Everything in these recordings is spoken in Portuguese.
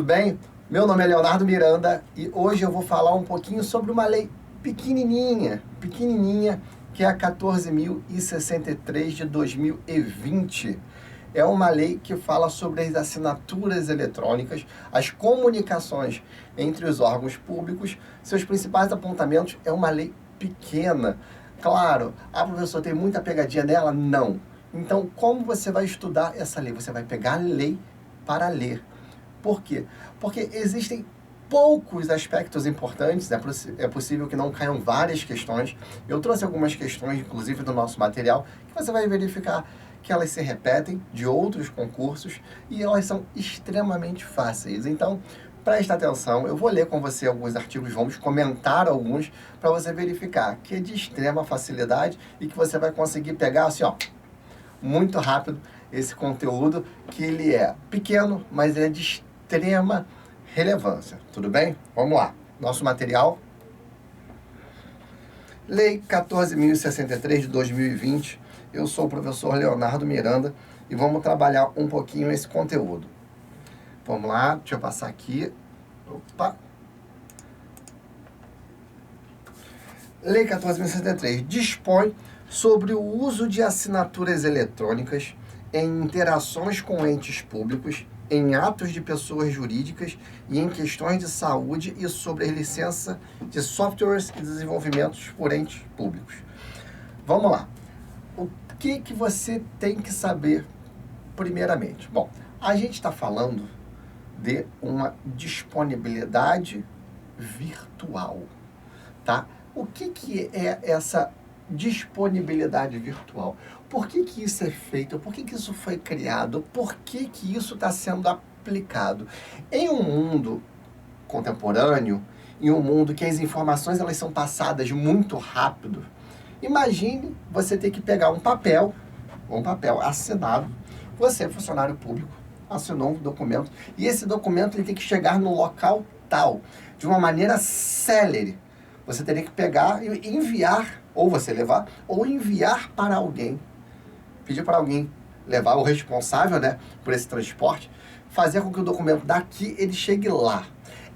Tudo bem? Meu nome é Leonardo Miranda e hoje eu vou falar um pouquinho sobre uma lei pequenininha, que é a 14.063 de 2020. É uma lei que fala sobre as assinaturas eletrônicas, as comunicações entre os órgãos públicos. Seus principais apontamentos é uma lei pequena. Claro, professor, tem muita pegadinha nela? Não. Então, como você vai estudar essa lei? Você vai pegar a lei para ler. Por quê? Porque existem poucos aspectos importantes, é possível que não caiam várias questões. Eu trouxe algumas questões, inclusive, do nosso material, que você vai verificar que elas se repetem de outros concursos e elas são extremamente fáceis. Então, presta atenção, eu vou ler com você alguns artigos, vamos comentar alguns para você verificar que é de extrema facilidade e que você vai conseguir pegar assim, ó, muito rápido esse conteúdo, que ele é pequeno, mas ele é de extrema relevância. Tudo bem? Vamos lá. Nosso material. Lei 14.063 de 2020. Eu sou o professor Leonardo Miranda e vamos trabalhar um pouquinho esse conteúdo. Vamos lá, deixa eu passar aqui. Opa! Lei 14.063 dispõe sobre o uso de assinaturas eletrônicas em interações com entes públicos, em atos de pessoas jurídicas e em questões de saúde e sobre a licença de softwares e desenvolvimentos por entes públicos. Vamos lá. O que você tem que saber primeiramente? Bom, a gente está falando de uma disponibilidade virtual, tá? O que é essa disponibilidade virtual? Por que isso é feito? Por que isso foi criado? Por que isso está sendo aplicado? Em um mundo contemporâneo, em um mundo que as informações elas são passadas muito rápido, imagine você ter que pegar um papel assinado, você é funcionário público, assinou um documento, e esse documento ele tem que chegar no local tal, de uma maneira célere. Você teria que pegar e enviar, ou você levar, ou enviar para alguém. Pedir para alguém levar, o responsável, né, por esse transporte, fazer com que o documento daqui, ele chegue lá.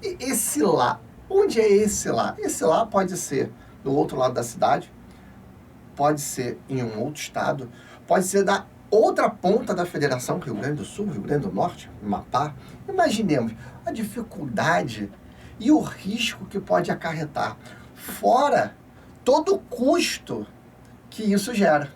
E esse lá, onde é esse lá? Esse lá pode ser do outro lado da cidade, pode ser em um outro estado, pode ser da outra ponta da federação, Rio Grande do Sul, Rio Grande do Norte, Amapá. Imaginemos a dificuldade e o risco que pode acarretar, fora todo o custo que isso gera.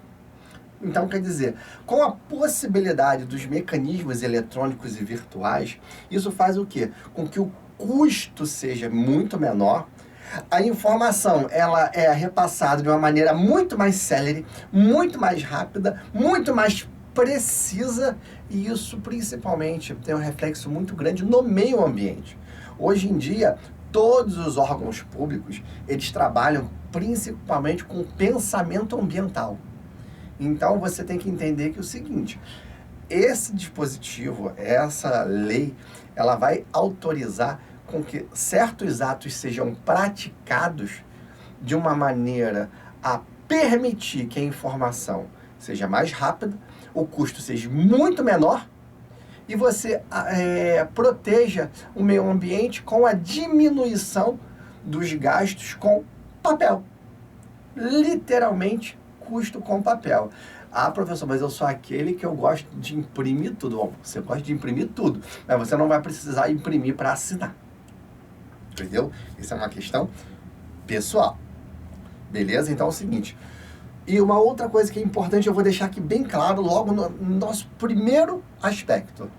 Então, quer dizer, com a possibilidade dos mecanismos eletrônicos e virtuais, isso faz o quê? Com que o custo seja muito menor, a informação ela é repassada de uma maneira muito mais célere, muito mais rápida, muito mais precisa, e isso principalmente tem um reflexo muito grande no meio ambiente. Hoje em dia, todos os órgãos públicos, eles trabalham principalmente com pensamento ambiental. Então, você tem que entender que é o seguinte, esse dispositivo, essa lei, ela vai autorizar com que certos atos sejam praticados de uma maneira a permitir que a informação seja mais rápida, o custo seja muito menor e você proteja o meio ambiente com a diminuição dos gastos com papel. Literalmente, custo com papel. Professor, mas eu sou aquele que eu gosto de imprimir tudo. Bom, você gosta de imprimir tudo, mas você não vai precisar imprimir para assinar. Entendeu? Isso é uma questão pessoal. Beleza? Então é o seguinte. E uma outra coisa que é importante, eu vou deixar aqui bem claro logo no nosso primeiro aspecto.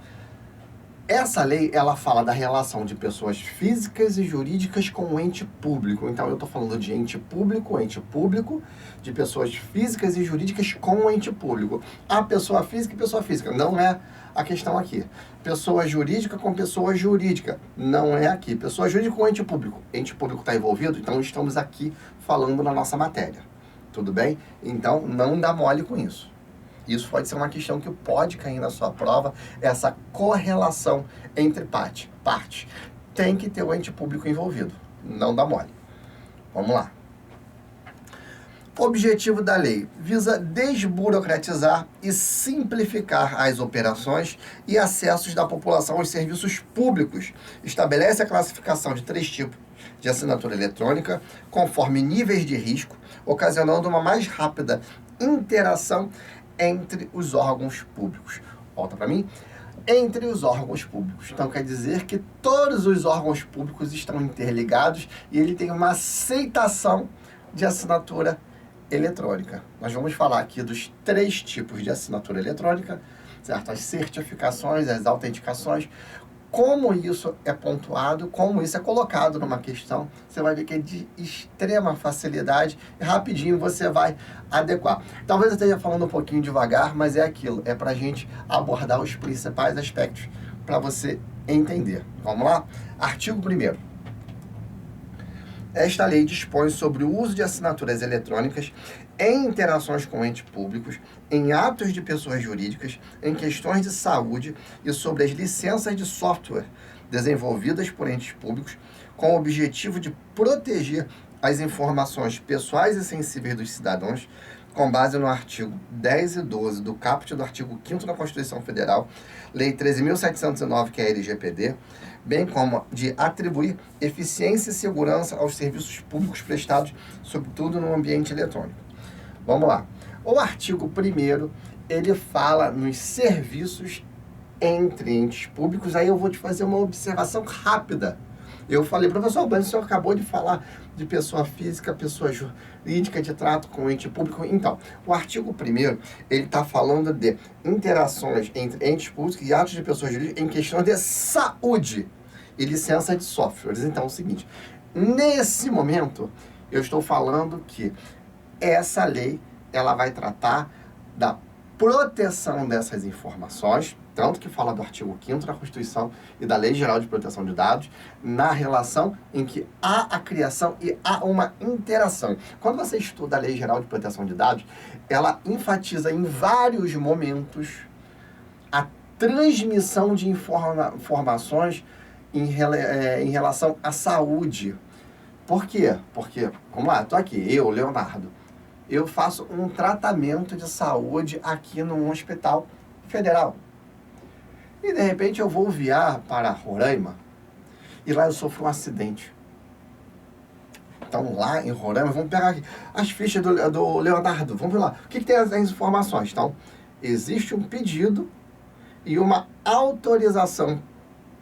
Essa lei, ela fala da relação de pessoas físicas e jurídicas com o ente público. Então, eu estou falando de ente público, de pessoas físicas e jurídicas com o ente público. A pessoa física e pessoa física, não é a questão aqui. Pessoa jurídica com pessoa jurídica, não é aqui. Pessoa jurídica com ente público está envolvido, então estamos aqui falando na nossa matéria. Tudo bem? Então, não dá mole com isso. Isso pode ser uma questão que pode cair na sua prova, essa correlação entre partes. Tem que ter o ente público envolvido, não dá mole. Vamos lá. O objetivo da lei visa desburocratizar e simplificar as operações e acessos da população aos serviços públicos. Estabelece a classificação de 3 tipos de assinatura eletrônica, conforme níveis de risco, ocasionando uma mais rápida interação entre os órgãos públicos. Volta para mim. Entre os órgãos públicos. Então, quer dizer que todos os órgãos públicos estão interligados e ele tem uma aceitação de assinatura eletrônica. Nós vamos falar aqui dos 3 tipos de assinatura eletrônica, certo? As certificações, as autenticações, como isso é pontuado, como isso é colocado numa questão. Você vai ver que é de extrema facilidade e rapidinho você vai adequar. Talvez eu esteja falando um pouquinho devagar, mas é aquilo, é para a gente abordar os principais aspectos para você entender. Vamos lá? Artigo 1º. Esta lei dispõe sobre o uso de assinaturas eletrônicas em interações com entes públicos, em atos de pessoas jurídicas, em questões de saúde e sobre as licenças de software desenvolvidas por entes públicos, com o objetivo de proteger as informações pessoais e sensíveis dos cidadãos, com base no artigo 10 e 12 do caput do artigo 5º da Constituição Federal, Lei 13.709, que é a LGPD, bem como de atribuir eficiência e segurança aos serviços públicos prestados, sobretudo no ambiente eletrônico. Vamos lá. O artigo 1º, ele fala nos serviços entre entes públicos. Aí eu vou te fazer uma observação rápida. Eu falei, professor, mas o senhor acabou de falar de pessoa física, pessoa jurídica, de trato com ente público. Então, o artigo 1º, ele está falando de interações entre entes públicos e atos de pessoas jurídicas em questão de saúde e licença de softwares. Então, é o seguinte, nesse momento, eu estou falando que essa lei, ela vai tratar da proteção dessas informações, tanto que fala do artigo 5º da Constituição e da Lei Geral de Proteção de Dados, na relação em que há a criação e há uma interação. Quando você estuda a Lei Geral de Proteção de Dados, ela enfatiza em vários momentos a transmissão de informações em relação à saúde. Por quê? Porque, vamos lá, estou aqui, eu, Leonardo, eu faço um tratamento de saúde aqui num hospital federal. E, de repente, eu vou viajar para Roraima e lá eu sofro um acidente. Então, lá em Roraima, vamos pegar aqui as fichas do Leonardo. Vamos ver lá. O que tem as informações? Então, existe um pedido e uma autorização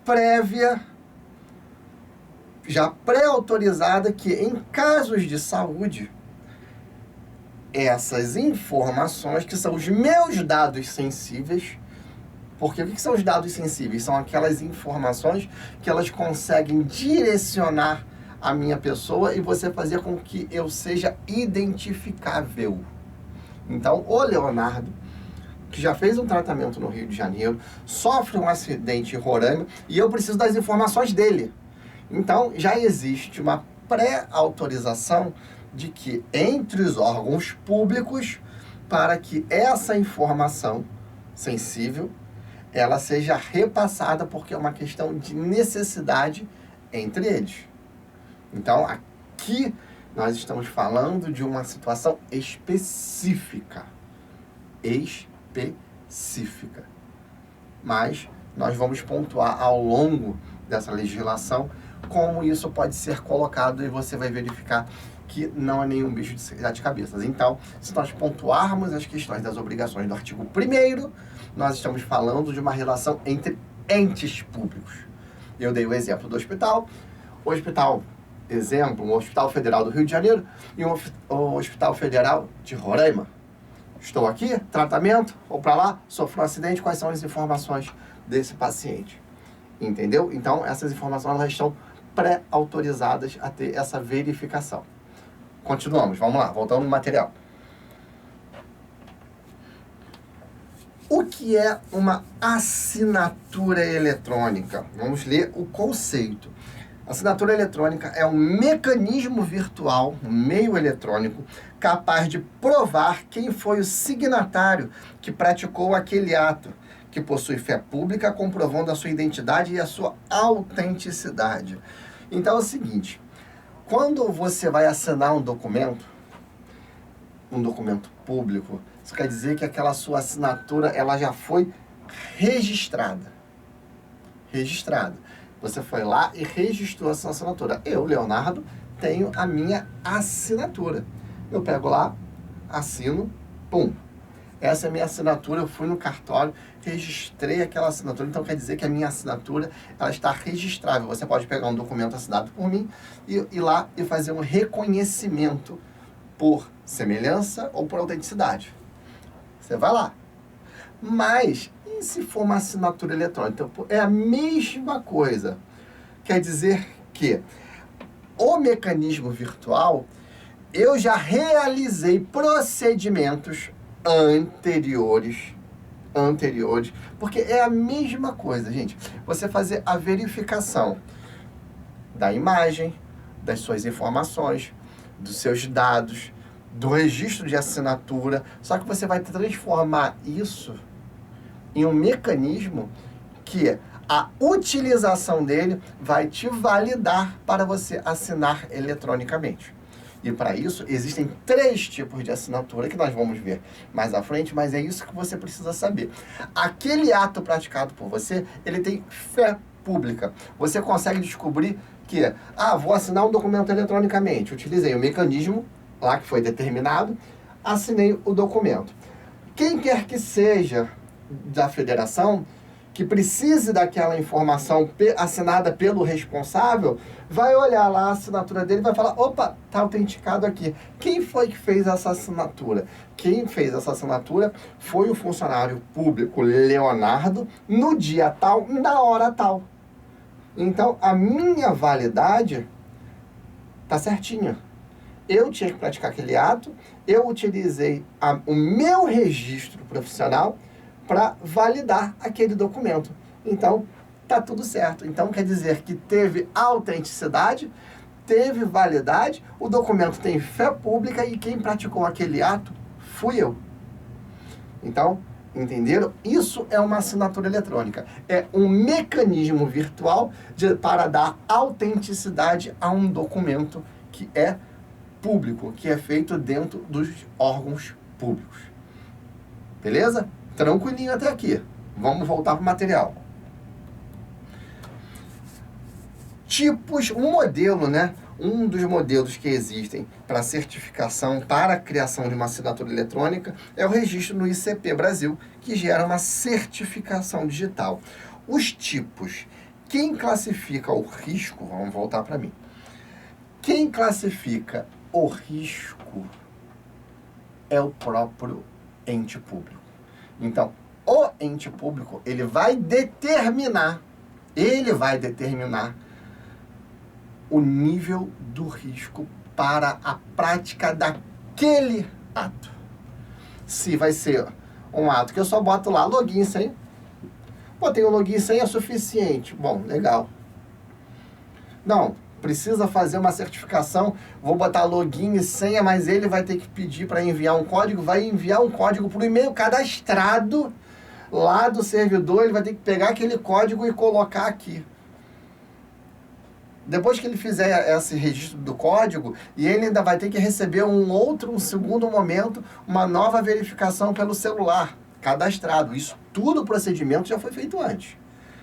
prévia, já pré-autorizada, que em casos de saúde, essas informações, que são os meus dados sensíveis. Porque o que são os dados sensíveis? São aquelas informações que elas conseguem direcionar a minha pessoa e você fazer com que eu seja identificável. Então, o Leonardo, que já fez um tratamento no Rio de Janeiro, sofre um acidente em Roraima e eu preciso das informações dele. Então, já existe uma pré-autorização de que entre os órgãos públicos, para que essa informação sensível ela seja repassada, porque é uma questão de necessidade entre eles. Então, aqui nós estamos falando de uma situação específica. Específica. Mas nós vamos pontuar ao longo dessa legislação como isso pode ser colocado e você vai verificar que não é nenhum bicho de sete cabeças. Então, se nós pontuarmos as questões das obrigações do artigo 1º, nós estamos falando de uma relação entre entes públicos. Eu dei o exemplo do hospital. O hospital, exemplo, um hospital federal do Rio de Janeiro e um hospital federal de Roraima. Estou aqui, tratamento, vou para lá, sofro um acidente, quais são as informações desse paciente? Entendeu? Então, essas informações elas estão pré-autorizadas a ter essa verificação. Continuamos, vamos lá, voltando no material. O que é uma assinatura eletrônica? Vamos ler o conceito. Assinatura eletrônica é um mecanismo virtual, um meio eletrônico, capaz de provar quem foi o signatário que praticou aquele ato, que possui fé pública, comprovando a sua identidade e a sua autenticidade. Então é o seguinte, quando você vai assinar um documento, um documento público, isso quer dizer que aquela sua assinatura ela já foi registrada. Registrada. Você foi lá e registrou a sua assinatura. Eu, Leonardo, tenho a minha assinatura. Eu pego lá, assino, pum. Essa é a minha assinatura, eu fui no cartório, registrei aquela assinatura, então quer dizer que a minha assinatura ela está registrável. Você pode pegar um documento assinado por mim e ir lá e fazer um reconhecimento por semelhança ou por autenticidade. Você vai lá. Mas, e se for uma assinatura eletrônica? Então, é a mesma coisa. Quer dizer que o mecanismo virtual, eu já realizei procedimentos anteriores, porque é a mesma coisa, gente. Você fazer a verificação da imagem, das suas informações, dos seus dados, do registro de assinatura, só que você vai transformar isso em um mecanismo que a utilização dele vai te validar para você assinar eletronicamente. E para isso, existem 3 tipos de assinatura que nós vamos ver mais à frente, mas é isso que você precisa saber. Aquele ato praticado por você, ele tem fé pública. Você consegue descobrir que, vou assinar um documento eletronicamente. Utilizei o mecanismo lá que foi determinado, assinei o documento. Quem quer que seja da federação, que precise daquela informação assinada pelo responsável, vai olhar lá a assinatura dele e vai falar, opa, está autenticado aqui. Quem foi que fez essa assinatura? Quem fez essa assinatura foi o funcionário público Leonardo, no dia tal, na hora tal. Então, a minha validade está certinha. Eu tinha que praticar aquele ato, eu utilizei o meu registro profissional para validar aquele documento. Então, tá tudo certo. Então, quer dizer que teve autenticidade, teve validade, o documento tem fé pública e quem praticou aquele ato fui eu. Então, entenderam? Isso é uma assinatura eletrônica. É um mecanismo virtual para dar autenticidade a um documento que é público, que é feito dentro dos órgãos públicos. Beleza? Tranquilinho até aqui. Vamos voltar para o material. Tipos, um modelo, né? Um dos modelos que existem para certificação, para a criação de uma assinatura eletrônica, é o registro no ICP Brasil, que gera uma certificação digital. Os tipos, quem classifica o risco, vamos voltar para mim. Quem classifica o risco é o próprio ente público. Então, o ente público, ele vai determinar o nível do risco para a prática daquele ato. Se vai ser um ato que eu só boto lá login e senha, botei o login e senha, é suficiente. Bom, legal. Não, precisa fazer uma certificação, vou botar login e senha, mas ele vai ter que pedir para enviar um código, vai enviar um código para o e-mail cadastrado lá do servidor, ele vai ter que pegar aquele código e colocar aqui. Depois que ele fizer esse registro do código, e ele ainda vai ter que receber um segundo momento, uma nova verificação pelo celular, cadastrado. Isso tudo, o procedimento já foi feito antes,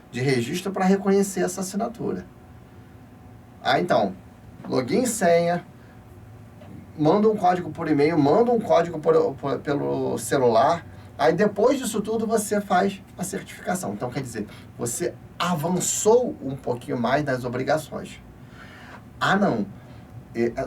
de registro para reconhecer essa assinatura. Então, login e senha, manda um código por e-mail, manda um código pelo celular, aí depois disso tudo você faz a certificação. Então, quer dizer, você avançou um pouquinho mais nas obrigações. Não,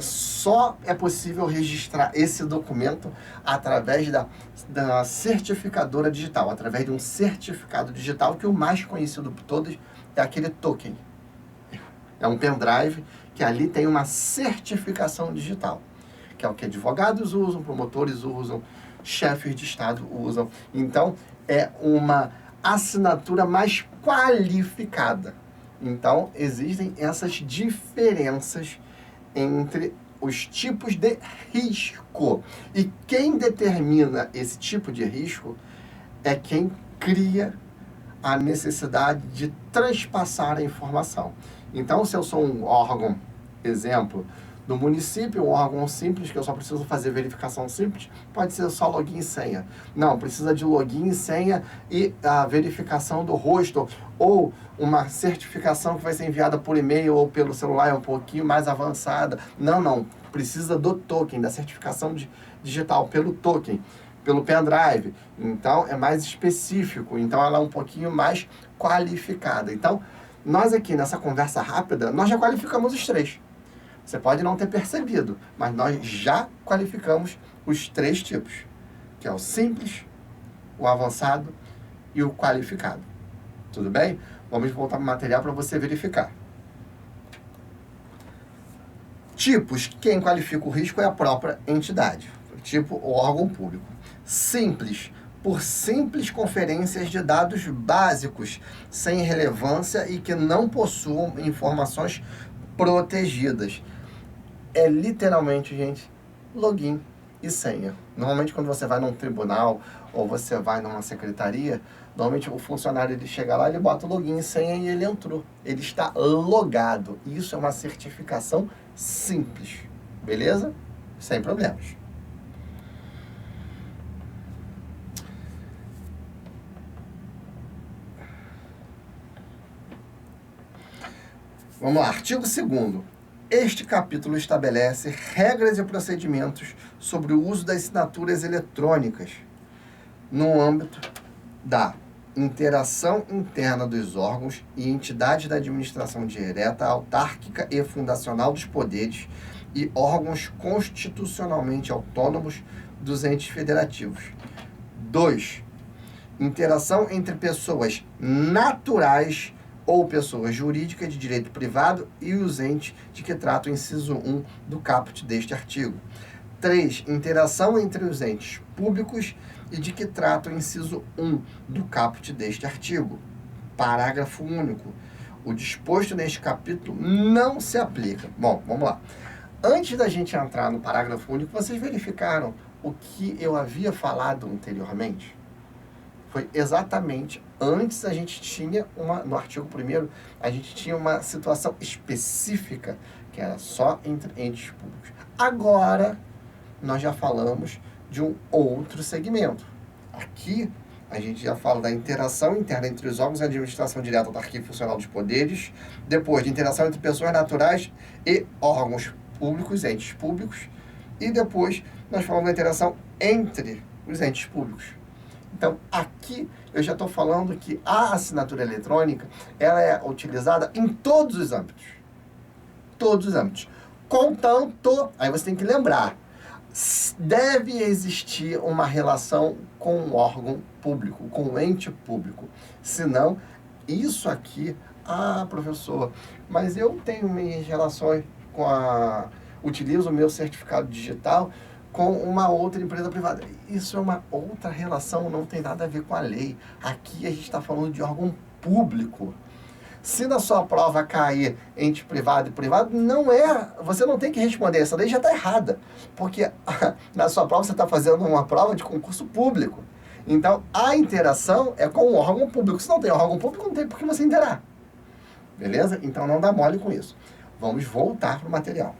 só é possível registrar esse documento através da certificadora digital, através de um certificado digital, que o mais conhecido por todos é aquele token. É um pendrive que ali tem uma certificação digital, que é o que advogados usam, promotores usam, chefes de Estado usam. Então, é uma assinatura mais qualificada. Então, existem essas diferenças entre os tipos de risco. E quem determina esse tipo de risco é quem cria a necessidade de transpassar a informação. Então, se eu sou um órgão, exemplo, do município, um órgão simples, que eu só preciso fazer verificação simples, pode ser só login e senha. Não, precisa de login e senha e a verificação do rosto, ou uma certificação que vai ser enviada por e-mail ou pelo celular, é um pouquinho mais avançada. Não, precisa do token, da certificação digital pelo token, pelo pendrive. Então, é mais específico, então ela é um pouquinho mais qualificada. Então, nós aqui nessa conversa rápida, nós já qualificamos os três. Você pode não ter percebido, mas nós já qualificamos os três tipos, que é o simples, o avançado e o qualificado. Tudo bem? Vamos voltar para o material para você verificar. Tipos, quem qualifica o risco é a própria entidade, tipo o órgão público. Simples, por simples conferências de dados básicos, sem relevância e que não possuam informações protegidas. É literalmente, gente, login e senha. Normalmente quando você vai num tribunal ou você vai numa secretaria, normalmente o funcionário ele chega lá, ele bota o login e senha e ele entrou. Ele está logado. Isso é uma certificação simples. Beleza? Sem problemas. Vamos lá, artigo 2º. Este capítulo estabelece regras e procedimentos sobre o uso das assinaturas eletrônicas no âmbito da interação interna dos órgãos e entidades da administração direta, autárquica e fundacional dos poderes e órgãos constitucionalmente autônomos dos entes federativos. 2. Interação entre pessoas naturais ou pessoas jurídicas de direito privado e os entes de que trata o inciso 1 do caput deste artigo. 3. Interação entre os entes públicos e de que trata o inciso 1 do caput deste artigo. Parágrafo único. O disposto neste capítulo não se aplica. Bom, vamos lá. Antes da gente entrar no parágrafo único, vocês verificaram o que eu havia falado anteriormente? Foi exatamente antes a gente tinha no artigo 1º, a gente tinha uma situação específica que era só entre entes públicos. Agora, nós já falamos de um outro segmento. Aqui, a gente já fala da interação interna entre os órgãos de administração direta da arquivo funcional dos poderes, depois de interação entre pessoas naturais e órgãos públicos, entes públicos, e depois nós falamos da interação entre os entes públicos. Então, aqui eu já estou falando que a assinatura eletrônica ela é utilizada em todos os âmbitos. Todos os âmbitos. Contanto, aí você tem que lembrar, deve existir uma relação com o órgão público, com o ente público. Senão, isso aqui, professor, mas eu tenho minhas relações utilizo o meu certificado digital com uma outra empresa privada. Isso é uma outra relação, não tem nada a ver com a lei. Aqui a gente está falando de órgão público. Se na sua prova cair entre privado e privado, você não tem que responder, essa lei já está errada. Porque na sua prova você está fazendo uma prova de concurso público. Então, a interação é com o órgão público. Se não tem órgão público, não tem por que você interar. Beleza? Então, não dá mole com isso. Vamos voltar para o material.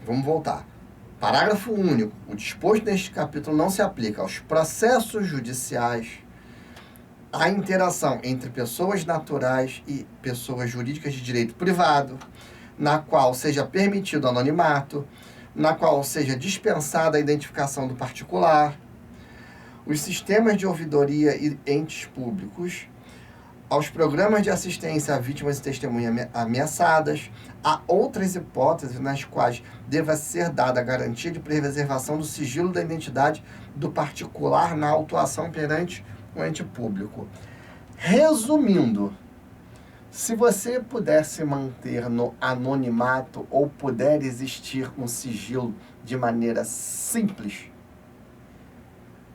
Vamos voltar. Parágrafo único. O disposto neste capítulo não se aplica aos processos judiciais, à interação entre pessoas naturais e pessoas jurídicas de direito privado, na qual seja permitido anonimato, na qual seja dispensada a identificação do particular, os sistemas de ouvidoria e entes públicos, aos programas de assistência a vítimas e testemunhas ameaçadas, a outras hipóteses nas quais deva ser dada a garantia de preservação do sigilo da identidade do particular na autuação perante o ente público. Resumindo, se você puder se manter no anonimato ou puder existir um sigilo de maneira simples,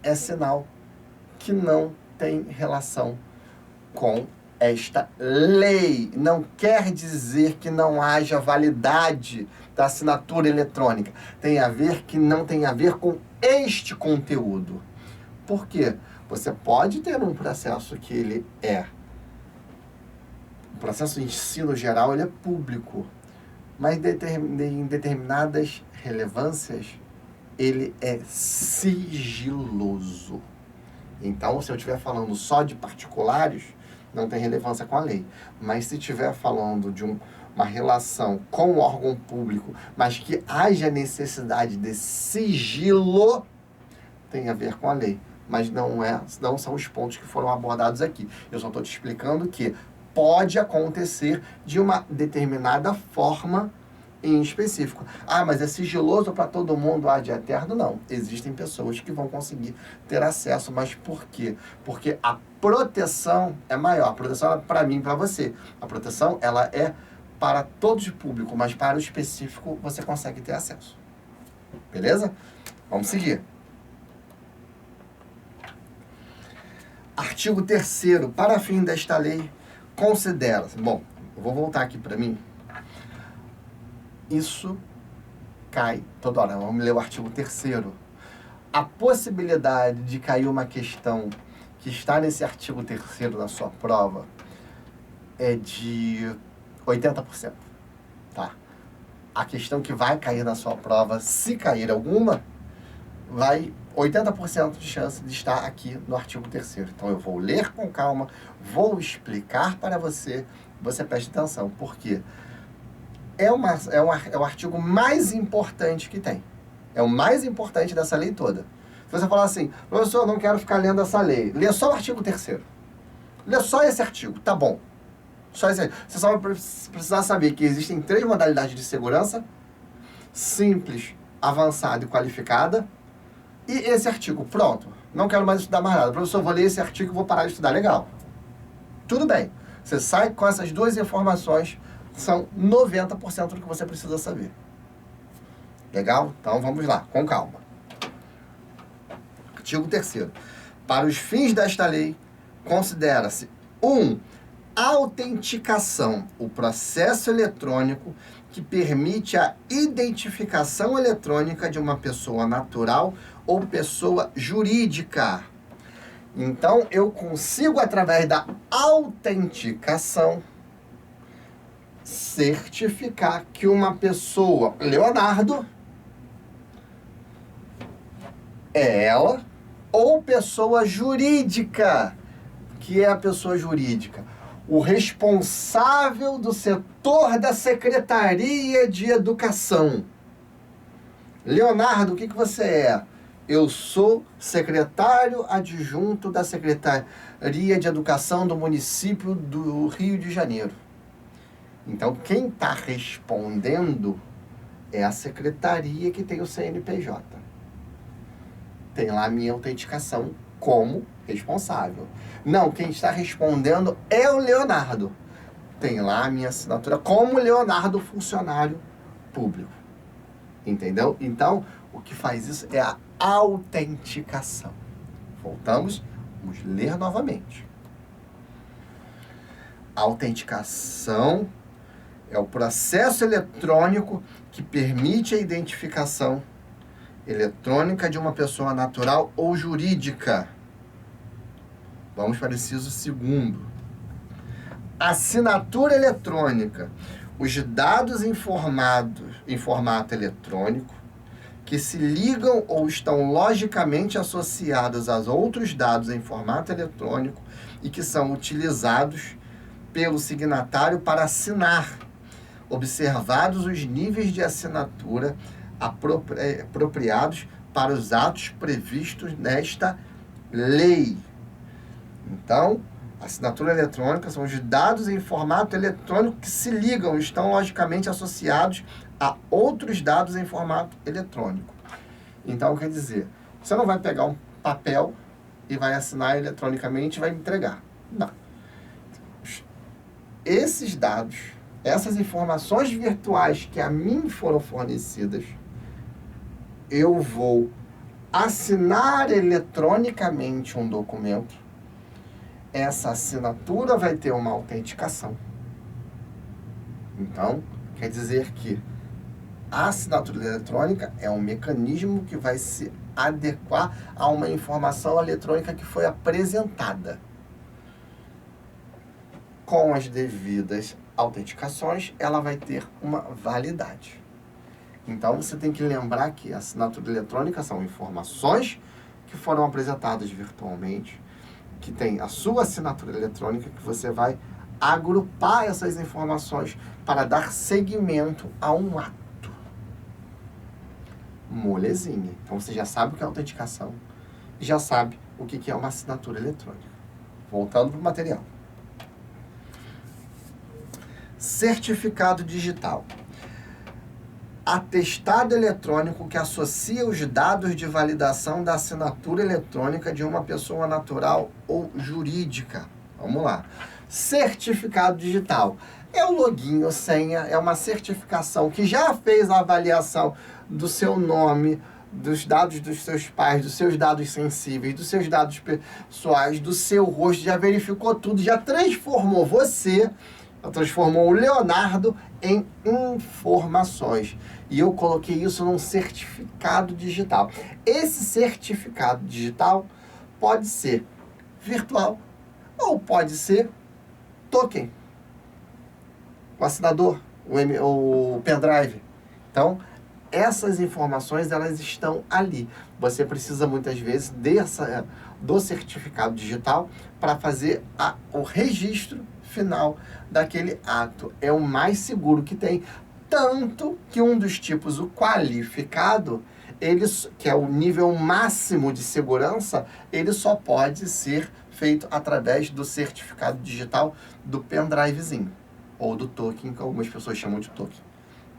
é sinal que não tem relação com esta lei. Não quer dizer que não haja validade da assinatura eletrônica. Tem a ver que não tem a ver com este conteúdo. Por quê? Você pode ter um processo que ele o processo de ensino geral ele é público, mas em determinadas relevâncias, ele é sigiloso. Então, se eu estiver falando só de particulares, não tem relevância com a lei. Mas se estiver falando de uma relação com o órgão público, mas que haja necessidade de sigilo, tem a ver com a lei. Mas não são os pontos que foram abordados aqui. Eu só estou te explicando que pode acontecer de uma determinada forma em específico. Ah, mas é sigiloso para todo mundo ad eterno? Não. Existem pessoas que vão conseguir ter acesso. Mas por quê? Porque a proteção é maior. A proteção é para mim e para você. A proteção ela é para todos de público, mas para o específico você consegue ter acesso. Beleza? Vamos seguir. Artigo 3º. Para fim desta lei, considera-se... Bom, eu vou voltar aqui para mim. Isso cai toda hora. Vamos ler o artigo 3º. A possibilidade de cair uma questão que está nesse artigo 3º na sua prova é de 80%. Tá? A questão que vai cair na sua prova, se cair alguma, vai 80% de chance de estar aqui no artigo 3º. Então eu vou ler com calma, vou explicar para você, você preste atenção. Por quê? É o artigo mais importante que tem. É o mais importante dessa lei toda. Se você falar assim, professor, eu não quero ficar lendo essa lei, lê só o artigo 3º. Lê só esse artigo, tá bom. Só esse. Você só vai precisar saber que existem 3 modalidades de segurança: simples, avançada e qualificada. E esse artigo, pronto. Não quero mais estudar mais nada. Professor, vou ler esse artigo e vou parar de estudar. Legal. Tudo bem. Você sai com essas 2 informações, são 90% do que você precisa saber. Legal? Então vamos lá, com calma. Artigo 3º. Para os fins desta lei, considera-se 1. Autenticação, o processo eletrônico que permite a identificação eletrônica de uma pessoa natural ou pessoa jurídica. Então, eu consigo, através da autenticação, certificar que uma pessoa, Leonardo, é ela, ou pessoa jurídica, que é a pessoa jurídica. O responsável do setor da Secretaria de Educação. Leonardo, o que você é? Eu sou secretário adjunto da Secretaria de Educação do município do Rio de Janeiro. Então, quem está respondendo é a secretaria que tem o CNPJ. Tem lá a minha autenticação como responsável. Não, quem está respondendo é o Leonardo. Tem lá a minha assinatura como Leonardo, funcionário público. Entendeu? Então, o que faz isso é a autenticação. Voltamos, vamos ler novamente. A autenticação é o processo eletrônico que permite a identificação eletrônica de uma pessoa natural ou jurídica. Vamos para o inciso 2º. Assinatura eletrônica. Os dados em formato eletrônico que se ligam ou estão logicamente associados a outros dados em formato eletrônico e que são utilizados pelo signatário para assinar, observados os níveis de assinatura apropriados para os atos previstos nesta lei. Então, assinatura eletrônica são os dados em formato eletrônico que se ligam, estão logicamente associados a outros dados em formato eletrônico. Então, quer dizer, você não vai pegar um papel e vai assinar eletronicamente e vai me entregar. Não. Esses dados, essas informações virtuais que a mim foram fornecidas, eu vou assinar eletronicamente um documento. Essa assinatura vai ter uma autenticação. Então, quer dizer que a assinatura eletrônica é um mecanismo que vai se adequar a uma informação eletrônica que foi apresentada. com as devidas autenticações, ela vai ter uma validade. Então, você tem que lembrar que a assinatura eletrônica são informações que foram apresentadas virtualmente, que tem a sua assinatura eletrônica, que você vai agrupar essas informações para dar seguimento a um ato. Molezinha. Então, você já sabe o que é autenticação e já sabe o que é uma assinatura eletrônica. Voltando para o material. Certificado digital. Atestado eletrônico que associa os dados de validação da assinatura eletrônica de uma pessoa natural ou jurídica. Vamos lá. Certificado digital. É o login ou senha, é uma certificação que já fez a avaliação do seu nome, dos dados dos seus pais, dos seus dados sensíveis, dos seus dados pessoais, do seu rosto, já verificou tudo, já transformou você, transformou o Leonardo em informações. E eu coloquei isso num certificado digital. Esse certificado digital pode ser virtual ou pode ser token, o assinador, o pendrive. Então, essas informações, elas estão ali. Você precisa, muitas vezes, do certificado digital para fazer o registro final daquele ato. É o mais seguro que tem. Tanto que um dos tipos, o qualificado, que é o nível máximo de segurança, ele só pode ser feito através do certificado digital do pendrivezinho, ou do token, que algumas pessoas chamam de token.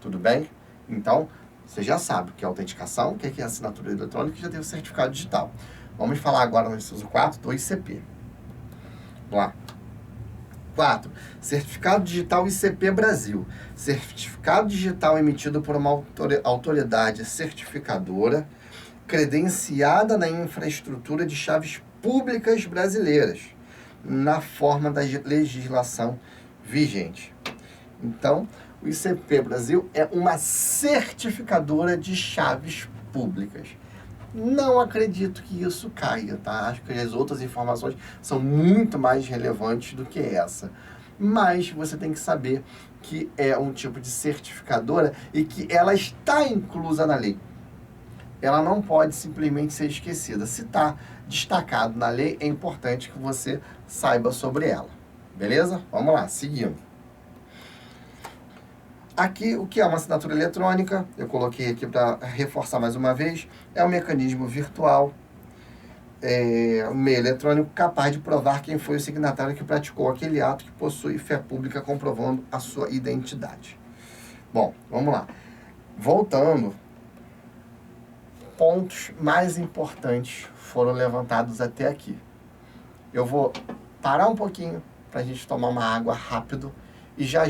Tudo bem? Então, você já sabe o que é autenticação, o que é assinatura eletrônica, e já tem o certificado digital. Vamos falar agora no inciso 4 do ICP. Vamos lá. 4. Certificado digital ICP Brasil. Certificado digital emitido por uma autoridade certificadora credenciada na infraestrutura de chaves públicas brasileiras, na forma da legislação vigente. Então, o ICP Brasil é uma certificadora de chaves públicas. Não acredito que isso caia, tá? Acho que as outras informações são muito mais relevantes do que essa. Mas você tem que saber que é um tipo de certificadora e que ela está inclusa na lei. Ela não pode simplesmente ser esquecida. Se está destacado na lei, é importante que você saiba sobre ela. Beleza? Vamos lá, seguindo. Aqui, o que é uma assinatura eletrônica, eu coloquei aqui para reforçar mais uma vez, é um mecanismo virtual, um meio eletrônico capaz de provar quem foi o signatário que praticou aquele ato, que possui fé pública comprovando a sua identidade. Bom, vamos lá. Voltando, pontos mais importantes foram levantados até aqui. Eu vou parar um pouquinho para a gente tomar uma água rápido e já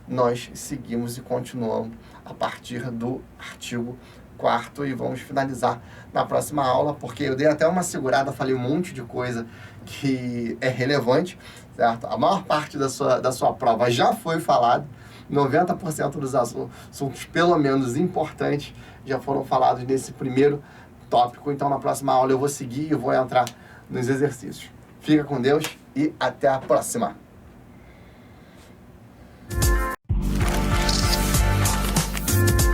nós seguimos e continuamos a partir do artigo 4º e vamos finalizar na próxima aula, porque eu dei até uma segurada, falei um monte de coisa que é relevante, certo? A maior parte da sua prova já foi falada, 90% dos assuntos, pelo menos importantes, já foram falados nesse primeiro tópico. Então, na próxima aula eu vou seguir e vou entrar nos exercícios. Fica com Deus e até a próxima!